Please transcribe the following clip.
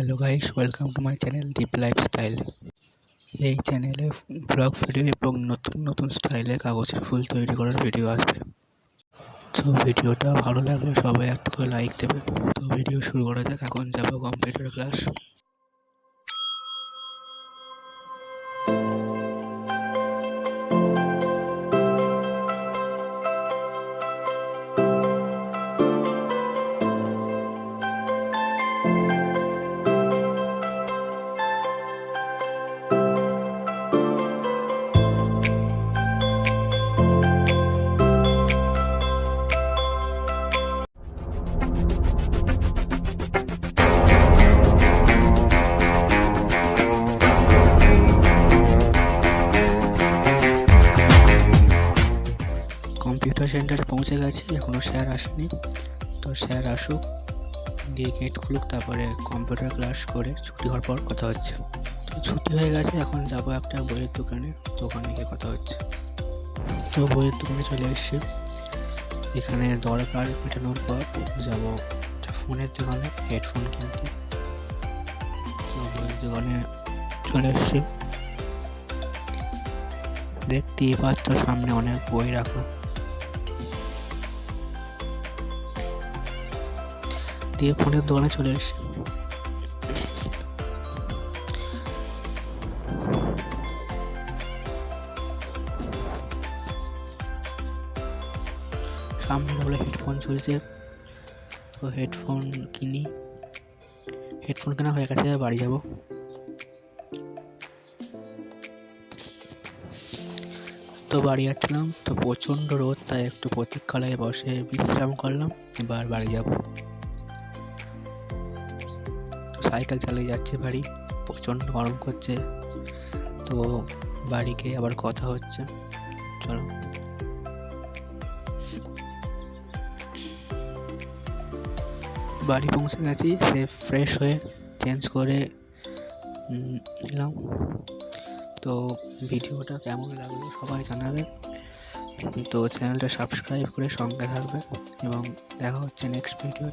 Hello guys, welcome to my channel Deep lifestyle. এই চ্যানেলে blog video এবং নতুন নতুন স্টাইলের কাগজের ফুল তৈরি করার ভিডিও আসবে। তো ভিডিওটা ভালো লাগলে সবাই একটা করে লাইক দেবে। তো ভিডিও শুরু করা যাক। এখন যাবো কম্পিউটার ক্লাস। কম্পিউটার সেন্টারে পৌঁছে গেছি, এখনও স্যার আসেনি। তো স্যার আসুক, দিয়ে গেট খুলুক, তারপরে কম্পিউটার ক্লাস করে ছুটি হওয়ার পর কথা হচ্ছে। তো ছুটি হয়ে গেছে, এখন যাব একটা বইয়ের দোকানে গিয়ে কথা হচ্ছে। তো বইয়ের দোকানে চলে এসেছি। এখানে দরকার মেটানোর পর যাব ফোনের দোকানে হেডফোন কিনতে। তো বইয়ের দোকানে চলে এসেছি। দেখতেই পাচ্ছ সামনে অনেক বই রাখা। দিয়ে ফোনের দোকানে চলে এসেছি। সামনে হলো হেডফোন চলছে। তো হেডফোন কেনা হয়ে গেছে, বাড়ি যাব। তো বাড়ি যাচ্ছিলাম, তো প্রচণ্ড রোদ, তাই একটু প্রতীক্ষালয়ে বসে বিশ্রাম করলাম। এবার বাড়ি যাব। সাইকেল চালিয়ে যাচ্ছে বাড়ি, প্রচণ্ড গরম করছে। তো বাড়ি গিয়ে আবার কথা হচ্ছে। চলো। বাড়ি পৌঁছে গেছি, সে ফ্রেশ হয়ে চেঞ্জ করে নিলাম। তো ভিডিওটা কেমন লাগলো সবাই জানাবে। তো চ্যানেলটা সাবস্ক্রাইব করে সঙ্গে থাকবে এবং দেখা হচ্ছে নেক্সট ভিডিও।